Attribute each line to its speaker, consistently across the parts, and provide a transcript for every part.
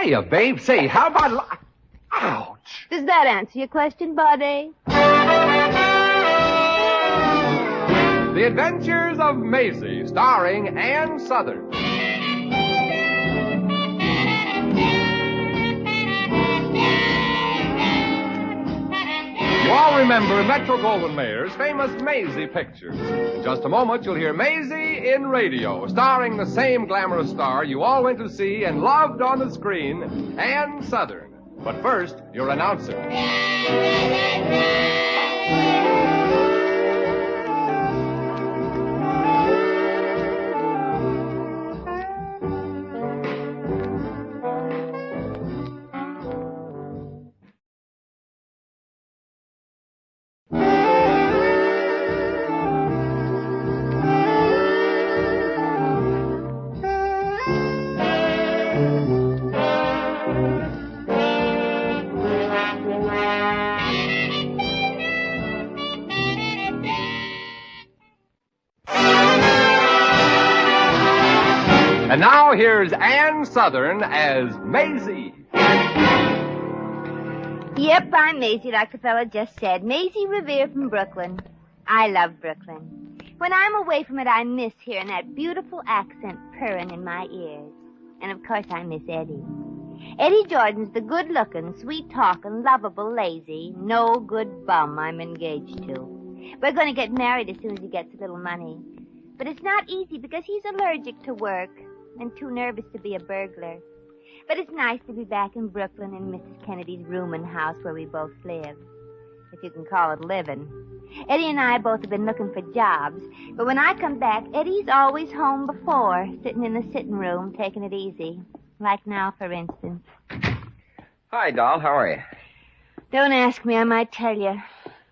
Speaker 1: Hiya, babe. Say, how about... Ouch.
Speaker 2: Does that answer your question, buddy?
Speaker 1: The Adventures of Maisie, starring Ann Sothern. You all remember Metro-Goldwyn-Mayer's famous Maisie pictures. In just a moment, you'll hear Maisie in radio, starring the same glamorous star you all went to see and loved on the screen, Ann Sothern. But first, your announcer. And now here's Ann Sothern as Maisie.
Speaker 2: Yep, I'm Maisie, like the fella just said. Maisie Revere from Brooklyn. I love Brooklyn. When I'm away from it, I miss hearing that beautiful accent purring in my ears. And of course, I miss Eddie. Eddie Jordan's the good-looking, sweet-talking, lovable, lazy, no-good bum I'm engaged to. We're going to get married as soon as he gets a little money. But it's not easy because he's allergic to work and too nervous to be a burglar. But it's nice to be back in Brooklyn in Mrs. Kennedy's rooming house where we both live. If you can call it living. Eddie and I both have been looking for jobs. But when I come back, Eddie's always home before, sitting in the sitting room, taking it easy. Like now, for instance.
Speaker 3: Hi, doll. How are you?
Speaker 2: Don't ask me, I might tell you.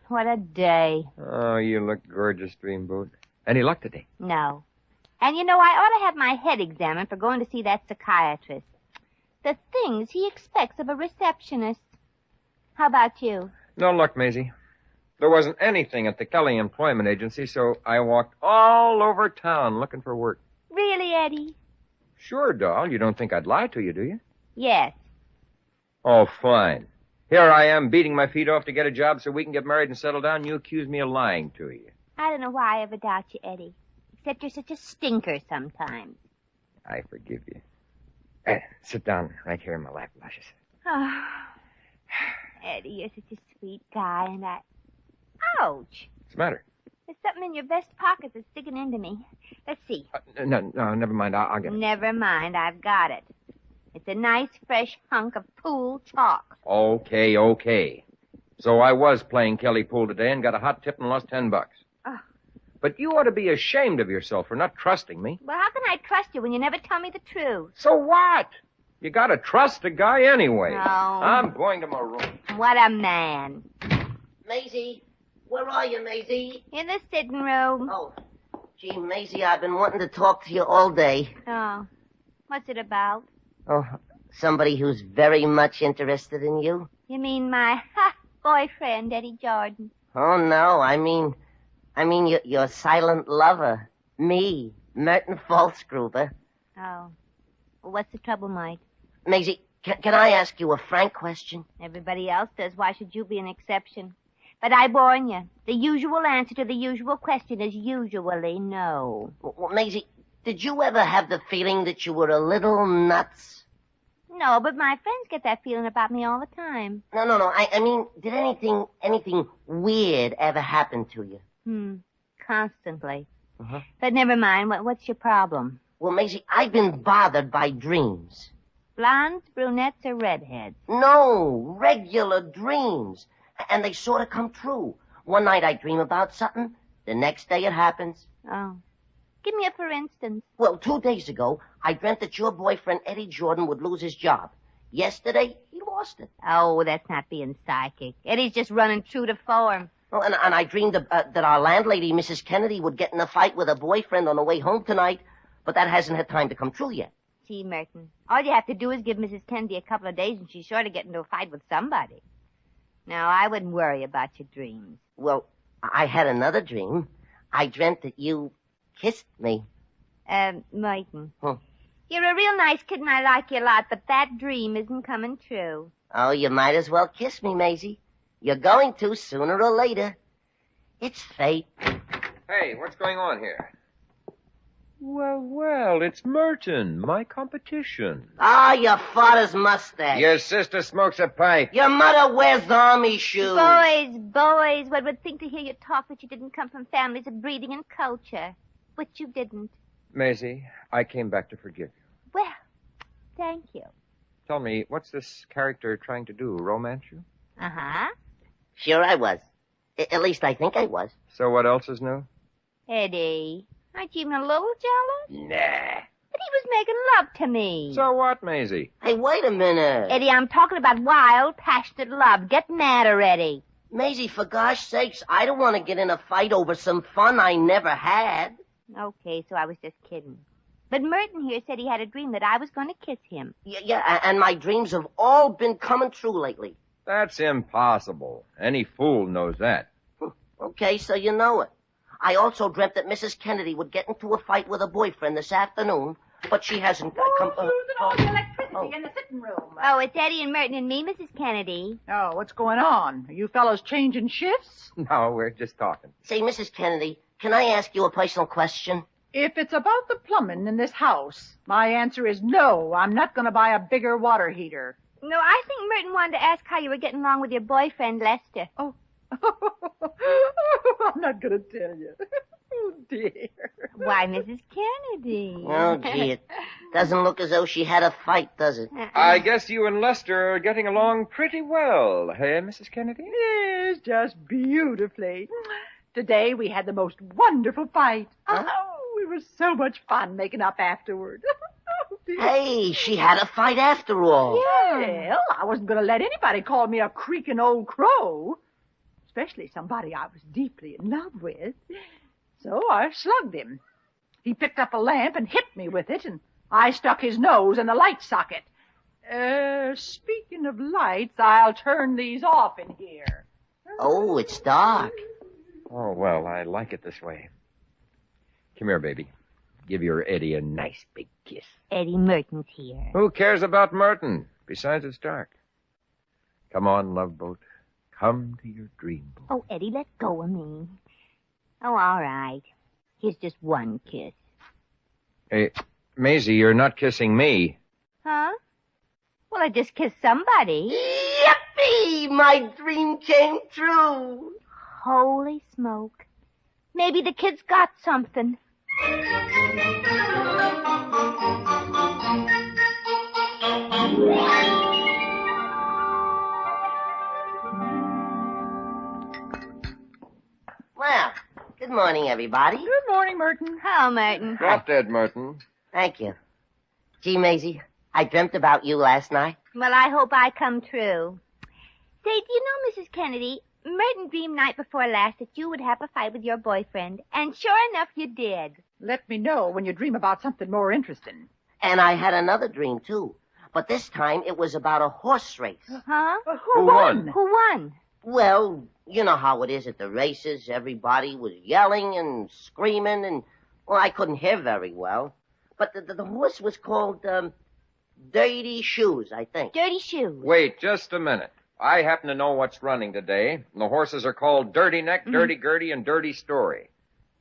Speaker 2: What a day.
Speaker 3: Oh, you look gorgeous, Dreamboat. Any luck today?
Speaker 2: No. And you know, I ought to have my head examined for going to see that psychiatrist. The things he expects of a receptionist. How about you?
Speaker 3: No luck, Maisie. There wasn't anything at the Kelly Employment Agency, so I walked all over town looking for work.
Speaker 2: Really, Eddie?
Speaker 3: Sure, doll. You don't think I'd lie to you, do you?
Speaker 2: Yes.
Speaker 3: Oh, fine. Here I am beating my feet off to get a job so we can get married and settle down. You accuse me of lying to you.
Speaker 2: I don't know why I ever doubt you, Eddie. Except you're such a stinker sometimes.
Speaker 3: I forgive you. Sit down right here in my lap, Luscious.
Speaker 2: Oh, Eddie, you're such a sweet guy, and I... Ouch!
Speaker 3: What's the matter?
Speaker 2: There's something in your vest pocket that's sticking into me. Let's see.
Speaker 3: No, never mind. I'll get it.
Speaker 2: Never mind, I've got it. It's a nice, fresh hunk of pool chalk.
Speaker 3: Okay. So I was playing Kelly pool today and got a hot tip and lost $10.
Speaker 2: Oh.
Speaker 3: But you ought to be ashamed of yourself for not trusting me.
Speaker 2: Well, how can I trust you when you never tell me the truth?
Speaker 3: So what? You gotta trust a guy anyway.
Speaker 2: No.
Speaker 3: I'm going to my room.
Speaker 2: What a man.
Speaker 4: Maisie, where are you, Maisie?
Speaker 2: In the sitting room.
Speaker 4: Oh, gee, Maisie, I've been wanting to talk to you all day.
Speaker 2: Oh. What's it about?
Speaker 4: Oh, somebody who's very much interested in you?
Speaker 2: You mean my boyfriend, Eddie Jordan?
Speaker 4: Oh, no, I mean your silent lover. Me, Merton Falsgruber.
Speaker 2: Oh. Well, what's the trouble, Mike?
Speaker 4: Maisie, can I ask you a frank question?
Speaker 2: Everybody else does. Why should you be an exception? But I warn you, the usual answer to the usual question is usually no.
Speaker 4: Well, Maisie, did you ever have the feeling that you were a little nuts?
Speaker 2: No, but my friends get that feeling about me all the time.
Speaker 4: No. I mean, did anything weird ever happen to you?
Speaker 2: Constantly.
Speaker 4: Uh-huh.
Speaker 2: But never mind. What's your problem?
Speaker 4: Well, Maisie, I've been bothered by dreams.
Speaker 2: Blondes, brunettes, or redheads?
Speaker 4: No, regular dreams. And they sort of come true. One night I dream about something. The next day it happens.
Speaker 2: Oh. Give me a for instance.
Speaker 4: Well, 2 days ago, I dreamt that your boyfriend, Eddie Jordan, would lose his job. Yesterday, he lost it.
Speaker 2: Oh, that's not being psychic. Eddie's just running true to form.
Speaker 4: Oh, and I dreamed that our landlady, Mrs. Kennedy, would get in a fight with her boyfriend on the way home tonight, but that hasn't had time to come true yet.
Speaker 2: Gee, Merton, all you have to do is give Mrs. Kennedy a couple of days and she's sure to get into a fight with somebody. Now, I wouldn't worry about your dreams.
Speaker 4: Well, I had another dream. I dreamt that you kissed me.
Speaker 2: Merton.
Speaker 4: Huh.
Speaker 2: You're a real nice kid and I like you a lot, but that dream isn't coming true.
Speaker 4: Oh, you might as well kiss me, Maisie. You're going to sooner or later. It's fate.
Speaker 3: Hey, what's going on here? Well, it's Merton, my competition.
Speaker 4: Ah, your father's mustache.
Speaker 3: Your sister smokes a pipe.
Speaker 4: Your mother wears army shoes.
Speaker 2: Boys, one would think to hear you talk that you didn't come from families of breeding and culture. Which you didn't.
Speaker 3: Maisie, I came back to forgive you.
Speaker 2: Well, thank you.
Speaker 3: Tell me, what's this character trying to do, romance you?
Speaker 2: Uh-huh.
Speaker 4: Sure I was. At least I think I was.
Speaker 3: So what else is new?
Speaker 2: Eddie, aren't you even a little jealous?
Speaker 3: Nah.
Speaker 2: But he was making love to me.
Speaker 3: So what, Maisie?
Speaker 4: Hey, wait a minute.
Speaker 2: Eddie, I'm talking about wild, passionate love. Get mad already.
Speaker 4: Maisie, for gosh sakes, I don't want to get in a fight over some fun I never had.
Speaker 2: Okay, so I was just kidding. But Merton here said he had a dream that I was going to kiss him.
Speaker 4: Yeah, and my dreams have all been coming true lately.
Speaker 3: That's impossible. Any fool knows that.
Speaker 4: Okay, so you know it. I also dreamt that Mrs. Kennedy would get into a fight with her boyfriend this afternoon, but she hasn't come...
Speaker 5: losing all the electricity in the sitting room.
Speaker 2: Oh, it's Eddie and Merton and me, Mrs. Kennedy.
Speaker 5: Oh, what's going on? Are you fellows changing shifts?
Speaker 3: No, we're just talking.
Speaker 4: Say, Mrs. Kennedy, can I ask you a personal question?
Speaker 5: If it's about the plumbing in this house, my answer is no. I'm not going to buy a bigger water heater.
Speaker 2: No, I think Merton wanted to ask how you were getting along with your boyfriend, Lester.
Speaker 5: Oh. I'm not going to tell you. Oh, dear.
Speaker 2: Why, Mrs. Kennedy?
Speaker 4: Oh, gee, it doesn't look as though she had a fight, does it?
Speaker 3: I guess you and Lester are getting along pretty well, hey, Mrs. Kennedy?
Speaker 5: Yes, just beautifully. Today we had the most wonderful fight.
Speaker 4: Huh?
Speaker 5: Oh, it was so much fun making up afterward. Oh, dear.
Speaker 4: Hey, she had a fight after all.
Speaker 5: Well, I wasn't going to let anybody call me a creaking old crow, especially somebody I was deeply in love with. So I slugged him. He picked up a lamp and hit me with it, and I stuck his nose in the light socket. Speaking of lights, I'll turn these off in here.
Speaker 4: Oh, it's dark.
Speaker 3: Oh, well, I like it this way. Come here, baby. Give your Eddie a nice big kiss.
Speaker 2: Eddie Merton's here.
Speaker 3: Who cares about Merton? Besides, it's dark. Come on, love boat. Come to your dream boat.
Speaker 2: Oh, Eddie, let go of me. Oh, all right. Here's just one kiss.
Speaker 3: Hey, Maisie, you're not kissing me.
Speaker 2: Huh? Well, I just kissed somebody.
Speaker 4: Yippee! My dream came true.
Speaker 2: Holy smoke. Maybe the kid's got something.
Speaker 4: Well, good morning, everybody.
Speaker 5: Good morning, Merton.
Speaker 2: Hello, Merton.
Speaker 3: Drop dead, Merton.
Speaker 4: Thank you. Gee, Maisie, I dreamt about you last night.
Speaker 2: Well, I hope I come true. Say, do you know, Mrs. Kennedy, Merton dreamed night before last that you would have a fight with your boyfriend, and sure enough, you did.
Speaker 5: Let me know when you dream about something more interesting.
Speaker 4: And I had another dream, too. But this time it was about a horse race.
Speaker 2: Huh?
Speaker 5: Who won?
Speaker 2: Who won?
Speaker 4: Well, you know how it is at the races. Everybody was yelling and screaming, and, well, I couldn't hear very well. But the horse was called, Dirty Shoes, I think.
Speaker 2: Dirty Shoes.
Speaker 3: Wait just a minute. I happen to know what's running today. And the horses are called Dirty Neck, Dirty Gertie, and Dirty Story.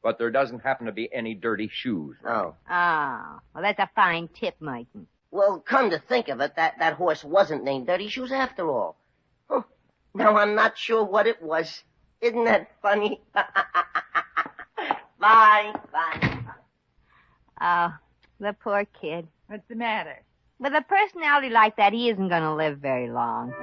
Speaker 3: But there doesn't happen to be any dirty shoes.
Speaker 4: Oh.
Speaker 2: Oh, well, that's a fine tip, Merton.
Speaker 4: Well, come to think of it, that horse wasn't named Dirty Shoes after all. Huh. Now I'm not sure what it was. Isn't that funny? Bye.
Speaker 2: Oh, the poor kid.
Speaker 5: What's the matter?
Speaker 2: With a personality like that, he isn't going to live very long.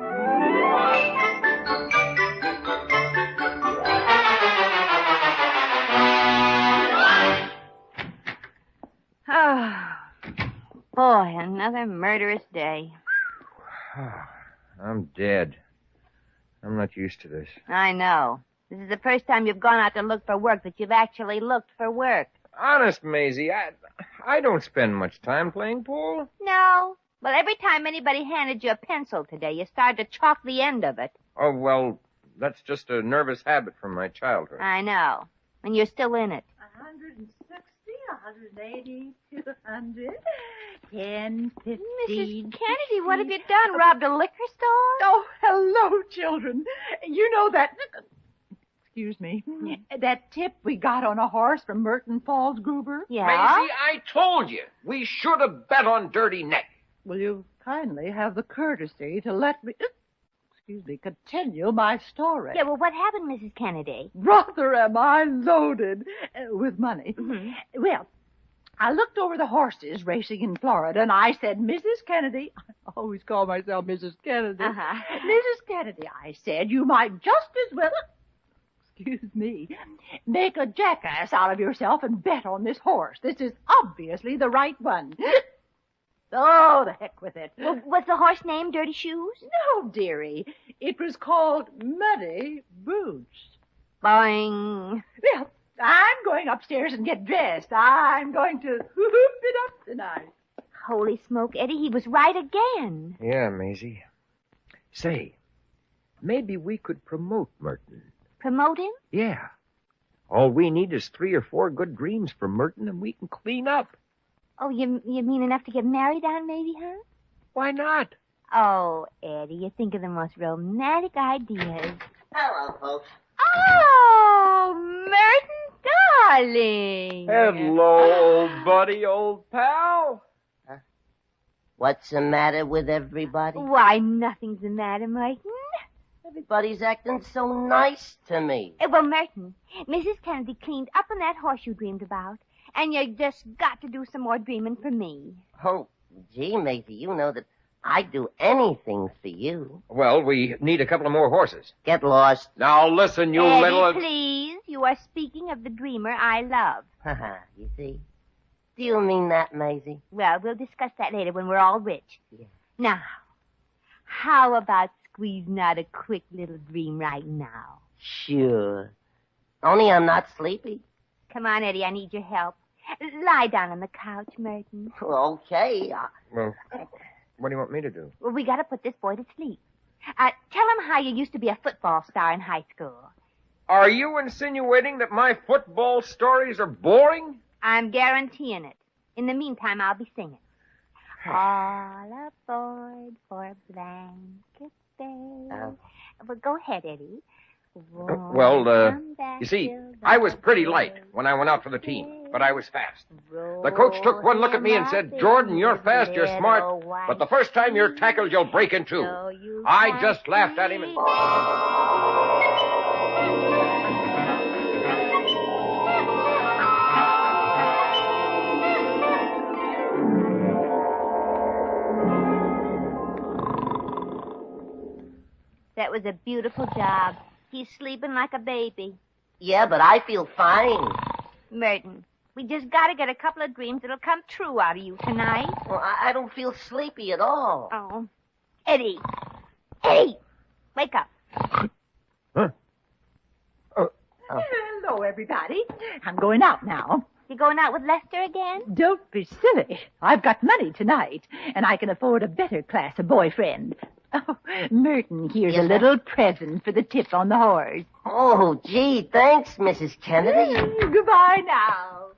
Speaker 2: Oh, boy, another murderous day.
Speaker 3: I'm dead. I'm not used to this.
Speaker 2: I know. This is the first time you've gone out to look for work that you've actually looked for work.
Speaker 3: Honest, Maisie, I don't spend much time playing pool.
Speaker 2: No. Well, every time anybody handed you a pencil today, you started to chalk the end of it.
Speaker 3: Oh, well, that's just a nervous habit from my childhood.
Speaker 2: I know. And you're still in it.
Speaker 5: 160, 80, 200, 10, 15...
Speaker 2: Mrs. Kennedy, what have you done? Robbed a liquor store?
Speaker 5: Oh, hello, children. You know that... Excuse me. That tip we got on a horse from Merton Falls Gruber?
Speaker 2: Yeah?
Speaker 3: Maisie, I told you. We should have bet on Dirty Neck.
Speaker 5: Will you kindly have the courtesy to let me... continue my story?
Speaker 2: Yeah, well, what happened, Mrs. Kennedy?
Speaker 5: Brother, am I loaded with money.
Speaker 2: Mm-hmm.
Speaker 5: Well, I looked over the horses racing in Florida, and I said, Mrs. Kennedy, I always call myself Mrs. Kennedy. Mrs. Kennedy, I said, you might just as well, make a jackass out of yourself and bet on this horse. This is obviously the right one. Oh, the heck with it.
Speaker 2: Well, was the horse named Dirty Shoes?
Speaker 5: No, dearie. It was called Muddy Boots.
Speaker 2: Boing.
Speaker 5: Well, I'm going upstairs and get dressed. I'm going to hoop it up tonight.
Speaker 2: Holy smoke, Eddie, he was right again.
Speaker 3: Yeah, Maisie. Say, maybe we could promote Merton.
Speaker 2: Promote him?
Speaker 3: Yeah. All we need is 3 or 4 good dreams from Merton, and we can clean up.
Speaker 2: Oh, you mean enough to get married on, maybe, huh?
Speaker 3: Why not?
Speaker 2: Oh, Eddie, you think of the most romantic ideas.
Speaker 4: Hello, folks.
Speaker 2: Oh, Merton, darling.
Speaker 3: Hello, old buddy, old pal.
Speaker 4: What's the matter with everybody?
Speaker 2: Why, nothing's the matter, Merton.
Speaker 4: Everybody's acting so nice to me.
Speaker 2: Well, Merton, Mrs. Kennedy cleaned up on that horse you dreamed about, and you just got to do some more dreaming for me.
Speaker 4: Oh, gee, Maisie, you know that I'd do anything for you.
Speaker 3: Well, we need a couple of more horses.
Speaker 4: Get lost.
Speaker 3: Now listen, you
Speaker 2: Eddie,
Speaker 3: little...
Speaker 2: please, you are speaking of the dreamer I love.
Speaker 4: Haha, you see? Do you mean that, Maisie?
Speaker 2: Well, we'll discuss that later when we're all rich.
Speaker 4: Yeah.
Speaker 2: Now, how about squeezing out a quick little dream right now?
Speaker 4: Sure. Only I'm not sleepy.
Speaker 2: Come on, Eddie, I need your help. Lie down on the couch, Merton.
Speaker 4: Okay.
Speaker 3: Well, what do you want me to do?
Speaker 2: Well, we got to put this boy to sleep. Tell him how you used to be a football star in high school.
Speaker 3: Are you insinuating that my football stories are boring?
Speaker 2: I'm guaranteeing it. In the meantime, I'll be singing. All aboard for Blanket Bay. Well, go ahead, Eddie.
Speaker 3: You see, I was pretty light when I went out for the team, but I was fast. The coach took one look at me and said, Jordan, you're fast, you're smart, but the first time you're tackled, you'll break in two. I just laughed at him and...
Speaker 2: That was a beautiful job. He's sleeping like a baby.
Speaker 4: Yeah, but I feel fine.
Speaker 2: Merton, we just got to get a couple of dreams that'll come true out of you tonight.
Speaker 4: Well, I don't feel sleepy at all.
Speaker 2: Oh. Eddie! Eddie! Wake up.
Speaker 3: Huh?
Speaker 5: Hello, everybody. I'm going out now.
Speaker 2: You going out with Lester again?
Speaker 5: Don't be silly. I've got money tonight, and I can afford a better class of boyfriend. Oh, Merton, here's a little present for the tip on the horse.
Speaker 4: Oh, gee, thanks, Mrs. Kennedy.
Speaker 5: Goodbye now.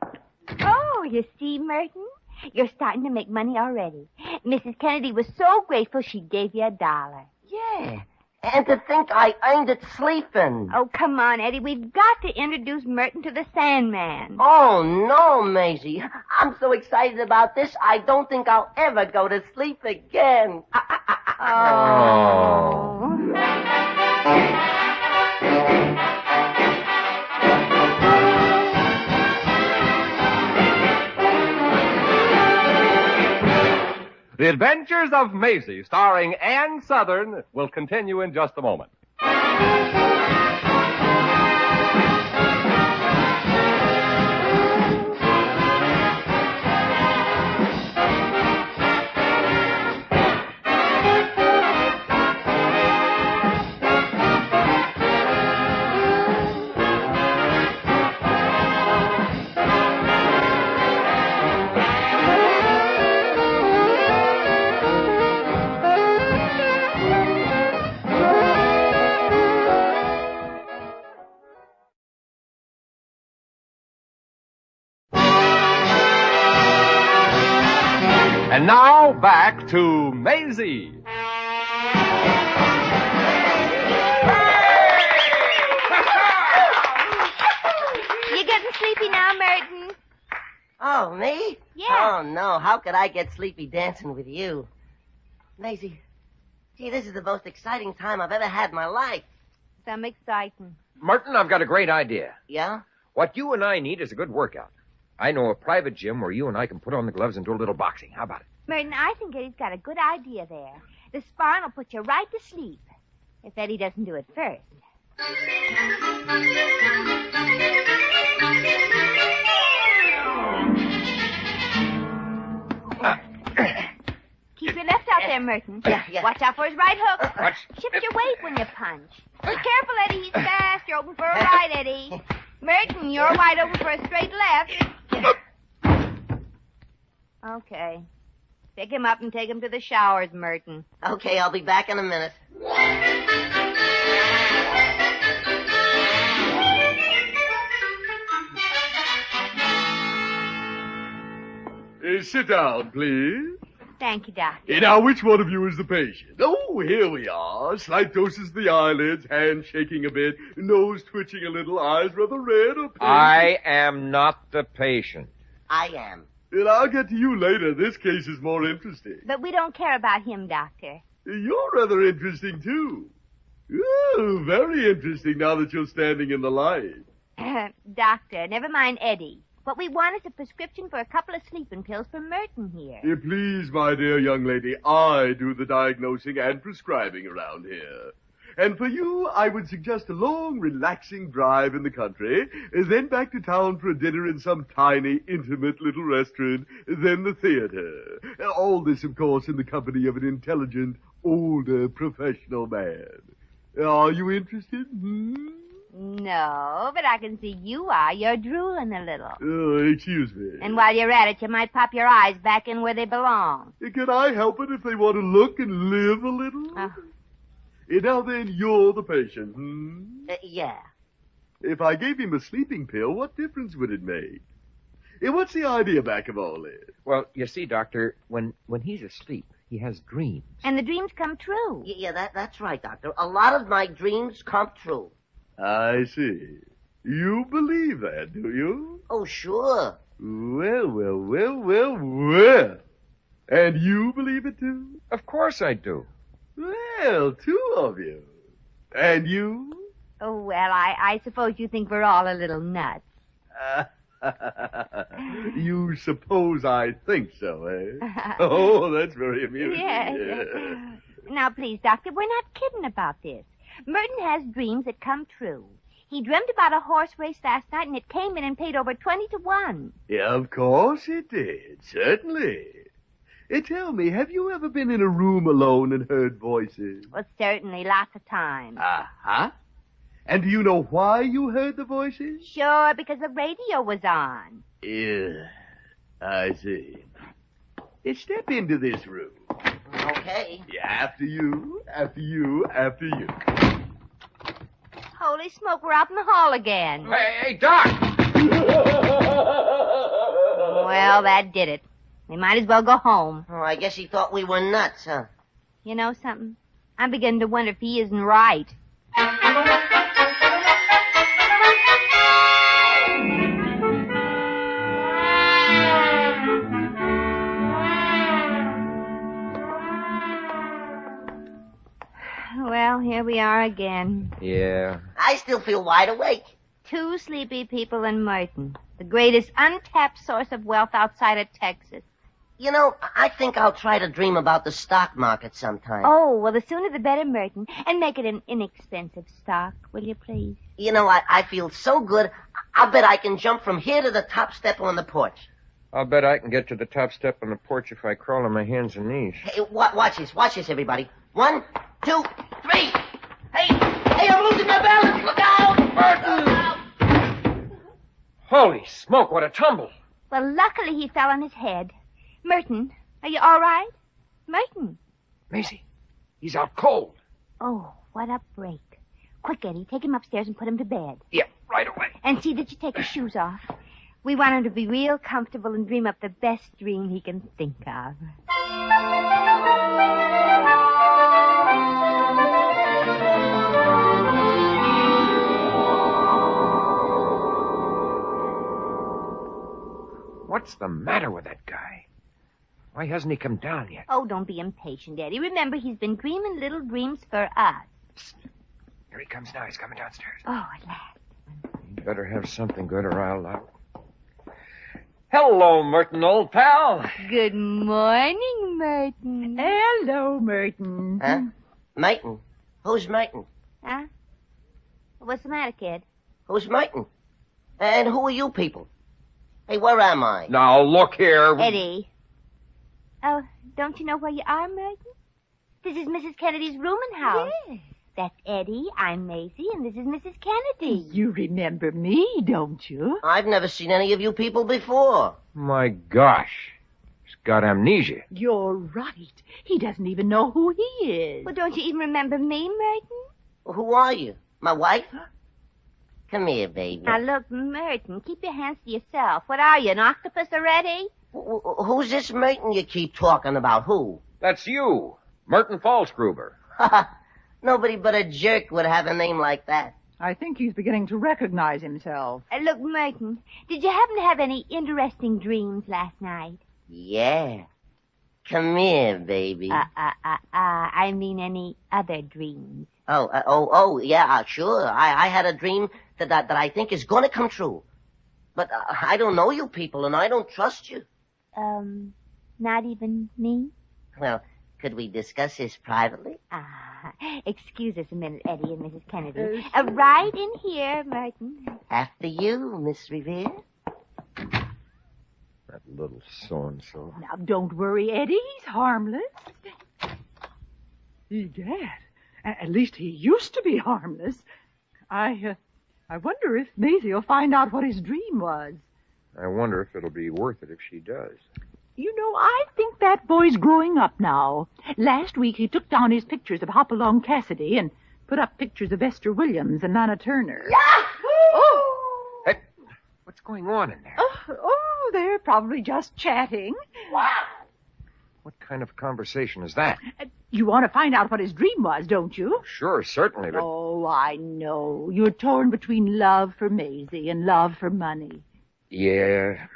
Speaker 2: Oh, you see, Merton? You're starting to make money already. Mrs. Kennedy was so grateful she gave you $1.
Speaker 4: Yeah, and to think I earned it sleeping.
Speaker 2: Oh, come on, Eddie. We've got to introduce Merton to the Sandman.
Speaker 4: Oh, no, Maisie. I'm so excited about this, I don't think I'll ever go to sleep again.
Speaker 2: Oh.
Speaker 1: The Adventures of Maisie, starring Ann Sothern, will continue in just a moment. And now, back to Maisie.
Speaker 2: You getting sleepy now, Merton?
Speaker 4: Oh, me?
Speaker 2: Yeah.
Speaker 4: Oh, no. How could I get sleepy dancing with you? Maisie, gee, this is the most exciting time I've ever had in my life.
Speaker 2: Some exciting.
Speaker 3: Merton, I've got a great idea.
Speaker 4: Yeah?
Speaker 3: What you and I need is a good workout. I know a private gym where you and I can put on the gloves and do a little boxing. How about it?
Speaker 2: Merton, I think Eddie's got a good idea there. The sparring will put you right to sleep. If Eddie doesn't do it first. Keep your left out there, Merton.
Speaker 4: Yeah.
Speaker 2: Watch out for his right hook.
Speaker 3: Watch.
Speaker 2: Shift your weight when you punch. Be careful, Eddie. He's fast. You're open for a right, Eddie. Merton, you're wide open for a straight left. Okay. Pick him up and take him to the showers, Merton.
Speaker 4: Okay, I'll be back in a minute.
Speaker 6: Sit down, please.
Speaker 2: Thank you, Doctor.
Speaker 6: Now, which one of you is the patient? Oh, here we are. Slight doses of the eyelids, hand shaking a bit, nose twitching a little, eyes rather red or pink.
Speaker 3: I am not the patient.
Speaker 4: I am.
Speaker 6: And I'll get to you later. This case is more interesting.
Speaker 2: But we don't care about him, Doctor.
Speaker 6: You're rather interesting, too. Ooh, very interesting now that you're standing in the light.
Speaker 2: Doctor, never mind Eddie. What we want is a prescription for a couple of sleeping pills for Merton here.
Speaker 6: Please, my dear young lady, I do the diagnosing and prescribing around here. And for you, I would suggest a long, relaxing drive in the country, then back to town for a dinner in some tiny, intimate little restaurant, then the theater. All this, of course, in the company of an intelligent, older, professional man. Are you interested?
Speaker 2: No, but I can see you are. You're drooling a little.
Speaker 6: Oh, excuse me.
Speaker 2: And while you're at it, you might pop your eyes back in where they belong.
Speaker 6: Can I help it if they want to look and live a little?
Speaker 2: Oh.
Speaker 6: Now then, you're the patient,
Speaker 4: Yeah.
Speaker 6: If I gave him a sleeping pill, what difference would it make? What's the idea back of all this?
Speaker 3: Well, you see, Doctor, when he's asleep, he has dreams.
Speaker 2: And the dreams come true.
Speaker 4: Yeah, that's right, Doctor. A lot of my dreams come true.
Speaker 6: I see. You believe that, do you?
Speaker 4: Oh, sure.
Speaker 6: Well. And you believe it, too?
Speaker 3: Of course I do.
Speaker 6: Well, two of you. And you?
Speaker 2: Oh, well, I suppose you think we're all a little nuts.
Speaker 6: You suppose I think so, eh? Oh, that's very amusing.
Speaker 2: Yes. Now, please, Doctor, we're not kidding about this. Merton has dreams that come true. He dreamt about a horse race last night, and it came in and paid over 20-1.
Speaker 6: Yeah, of course it did. Certainly. Tell me, have you ever been in a room alone and heard voices?
Speaker 2: Well, certainly, lots of times.
Speaker 6: Uh-huh. And do you know why you heard the voices?
Speaker 2: Sure, because the radio was on.
Speaker 6: Yeah, I see. Step into this room.
Speaker 4: Okay.
Speaker 6: Yeah, after you.
Speaker 2: Holy smoke, we're out in the hall again.
Speaker 3: Hey, Doc!
Speaker 2: Well, that did it. We might as well go home.
Speaker 4: Oh, I guess he thought we were nuts, huh?
Speaker 2: You know something? I'm beginning to wonder if he isn't right. Well, here we are again.
Speaker 3: Yeah.
Speaker 4: I still feel wide awake.
Speaker 2: Two sleepy people in Merton, the greatest untapped source of wealth outside of Texas.
Speaker 4: You know, I think I'll try to dream about the stock market sometime.
Speaker 2: Oh, well, the sooner the better, Merton. And make it an inexpensive stock, will you please?
Speaker 4: You know, I feel so good, I'll bet I can jump from here to the top step on the porch.
Speaker 3: I'll bet I can get to the top step on the porch if I crawl on my hands and knees.
Speaker 4: Hey, watch this, everybody. 1, 2, 3. Hey, I'm losing my balance. Look out!
Speaker 3: Merton! Holy smoke, what a tumble.
Speaker 2: Well, luckily he fell on his head. Merton, are you all right? Merton.
Speaker 3: Maisie, he's out cold.
Speaker 2: Oh, what a break. Quick, Eddie, take him upstairs and put him to bed.
Speaker 3: Yeah, right away.
Speaker 2: And see that you take his shoes off. We want him to be real comfortable and dream up the best dream he can think of.
Speaker 3: What's the matter with that guy? Why hasn't he come down yet?
Speaker 2: Oh, don't be impatient, Eddie. Remember, he's been dreaming little dreams for us.
Speaker 3: Psst. Here he comes now. He's coming downstairs.
Speaker 2: Oh, at last.
Speaker 3: You better have something good or I'll out. Hello, Merton, old pal.
Speaker 2: Good morning, Merton.
Speaker 5: Hello, Merton.
Speaker 4: Huh? Merton? Who's Merton?
Speaker 2: Huh? What's the matter, kid?
Speaker 4: Who's Merton? And who are you people? Hey, where am I?
Speaker 3: Now, look here.
Speaker 2: Eddie. Oh, don't you know where you are, Merton? This is Mrs. Kennedy's rooming house.
Speaker 5: Yes.
Speaker 2: That's Eddie, I'm Maisie, and this is Mrs. Kennedy.
Speaker 5: You remember me, don't you?
Speaker 4: I've never seen any of you people before.
Speaker 3: My gosh. He's got amnesia.
Speaker 5: You're right. He doesn't even know who he is.
Speaker 2: Well, don't you even remember me, Merton?
Speaker 4: Who are you? My wife? Come here, baby.
Speaker 2: Now, look, Merton, keep your hands to yourself. What are you, an octopus already?
Speaker 4: Who's this Merton you keep talking about? Who?
Speaker 3: That's you, Merton Falsgruber.
Speaker 4: Nobody but a jerk would have a name like that.
Speaker 5: I think he's beginning to recognize himself.
Speaker 2: Look, Merton, did you happen to have any interesting dreams last night?
Speaker 4: Yeah. Come here, baby.
Speaker 2: I mean any other dreams.
Speaker 4: Yeah, sure. I had a dream that I think is going to come true. But I don't know you people, and I don't trust you.
Speaker 2: Not even me?
Speaker 4: Well, could we discuss this privately?
Speaker 2: Excuse us a minute, Eddie and Mrs. Kennedy. Right in here, Merton.
Speaker 4: After you, Miss Revere.
Speaker 3: That little so-and-so.
Speaker 5: Now, don't worry, Eddie. He's harmless. Egad. At least he used to be harmless. I wonder if Maisie will find out what his dream was.
Speaker 3: I wonder if it'll be worth it if she does.
Speaker 5: You know, I think that boy's growing up now. Last week he took down his pictures of Hopalong Cassidy and put up pictures of Esther Williams and Nana Turner.
Speaker 4: Yahoo!
Speaker 3: Hey, what's going on in there?
Speaker 5: Oh, they're probably just chatting.
Speaker 4: Wow!
Speaker 3: What kind of conversation is that?
Speaker 5: You want to find out what his dream was, don't you?
Speaker 3: Sure, certainly, but...
Speaker 5: Oh, I know. You're torn between love for Maisie and love for money.
Speaker 3: Yeah,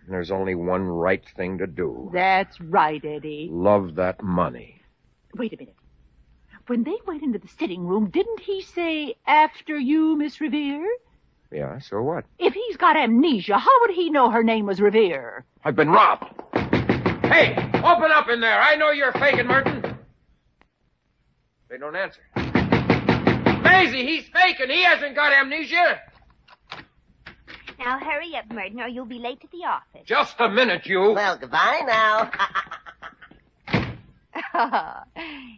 Speaker 3: there's only one right thing to do.
Speaker 5: That's right, Eddie.
Speaker 3: Love that money.
Speaker 5: Wait a minute. When they went into the sitting room, didn't he say, after you, Miss Revere?
Speaker 3: Yeah, so what?
Speaker 5: If he's got amnesia, how would he know her name was Revere?
Speaker 3: I've been robbed. Hey, open up in there. I know you're faking, Merton. They don't answer. Maisie, he's faking. He hasn't got amnesia.
Speaker 2: Now, hurry up, Merton, or you'll be late to the office.
Speaker 3: Just a minute, you.
Speaker 4: Well, goodbye now.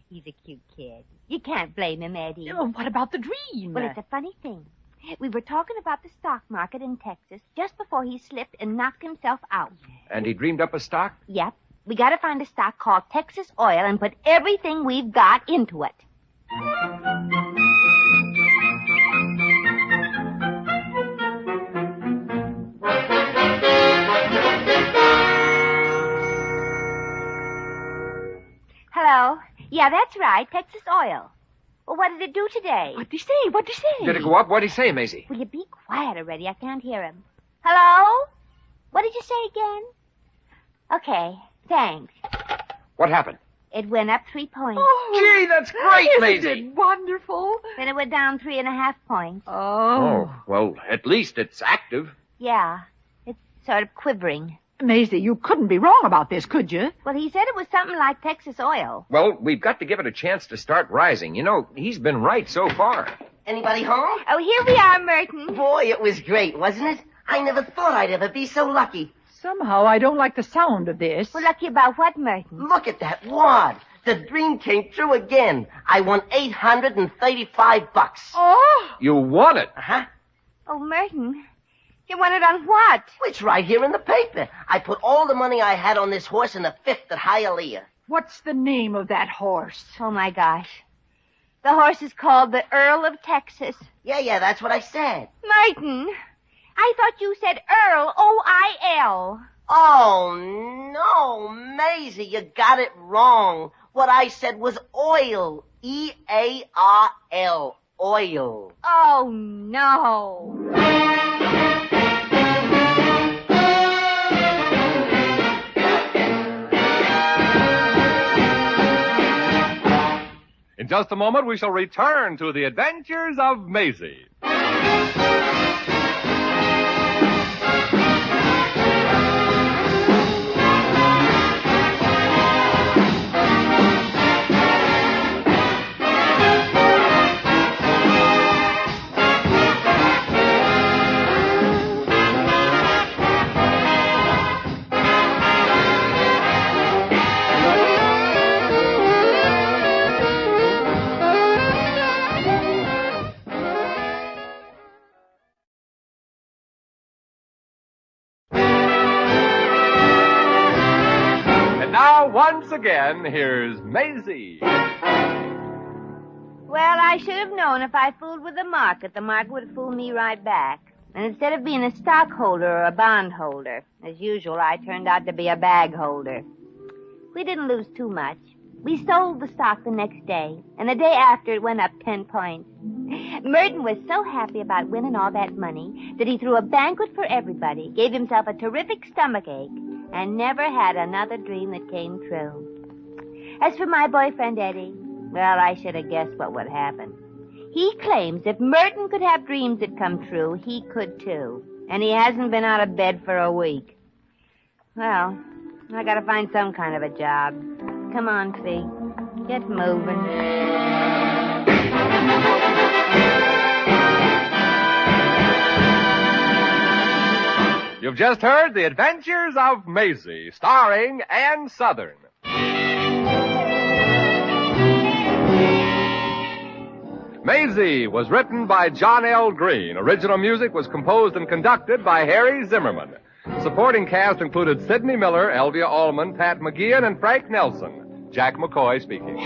Speaker 2: He's a cute kid. You can't blame him, Eddie.
Speaker 5: Oh, what about the dream?
Speaker 2: Well, it's a funny thing. We were talking about the stock market in Texas just before he slipped and knocked himself out.
Speaker 3: And he dreamed up a stock?
Speaker 2: Yep. We got to find a stock called Texas Oil and put everything we've got into it. Hello. Yeah, that's right. Texas Oil. Well, what did it do today?
Speaker 5: What'd he say? What'd he say?
Speaker 3: Did it go up? What'd he say, Maisie?
Speaker 2: Will you be quiet already? I can't hear him. Hello? What did you say again? Okay, thanks.
Speaker 3: What happened?
Speaker 2: It went up 3 points.
Speaker 5: Oh,
Speaker 3: Gee, that's great,
Speaker 5: isn't
Speaker 3: Maisie.
Speaker 5: it wonderful?
Speaker 2: Then it went down 3.5 points.
Speaker 3: Oh, well, at least it's active.
Speaker 2: Yeah, it's sort of quivering.
Speaker 5: Maisie, you couldn't be wrong about this, could you?
Speaker 2: Well, he said it was something like Texas Oil.
Speaker 3: Well, we've got to give it a chance to start rising. You know, he's been right so far.
Speaker 4: Anybody home?
Speaker 2: Oh, here we are, Merton.
Speaker 4: Boy, it was great, wasn't it? I never thought I'd ever be so lucky.
Speaker 5: Somehow I don't like the sound of this.
Speaker 2: Well, lucky about what, Merton?
Speaker 4: Look at that wad. The dream came true again. I won $835.
Speaker 5: Oh!
Speaker 3: You won it.
Speaker 4: Uh-huh.
Speaker 2: Oh, Merton, you won it on what?
Speaker 4: It's right here in the paper. I put all the money I had on this horse in the 5th at Hialeah.
Speaker 5: What's the name of that horse?
Speaker 2: Oh, my gosh. The horse is called the Earl of Texas.
Speaker 4: Yeah, that's what I said.
Speaker 2: Merton, I thought you said Earl, O-I-L.
Speaker 4: Oh, no, Maisie, you got it wrong. What I said was oil. E-A-R-L. Oil.
Speaker 2: Oh, no.
Speaker 1: In just a moment, we shall return to the Adventures of Maisie. Once again, here's Maisie.
Speaker 2: Well, I should have known if I fooled with the market would have fooled me right back. And instead of being a stockholder or a bondholder, as usual, I turned out to be a bag holder. We didn't lose too much. We sold the stock the next day, and the day after it went up 10 points. Merton was so happy about winning all that money that he threw a banquet for everybody, gave himself a terrific stomachache, and never had another dream that came true. As for my boyfriend, Eddie, well, I should have guessed what would happen. He claims if Merton could have dreams that come true, he could too. And he hasn't been out of bed for a week. Well, I gotta find some kind of a job. Come on, Fee. Get moving.
Speaker 1: You've just heard The Adventures of Maisie, starring Ann Sothern. Maisie was written by John L. Green. Original music was composed and conducted by Harry Zimmerman. Supporting cast included Sidney Miller, Elvira Allman, Pat McGeehan, and Frank Nelson. Jack McCoy speaking.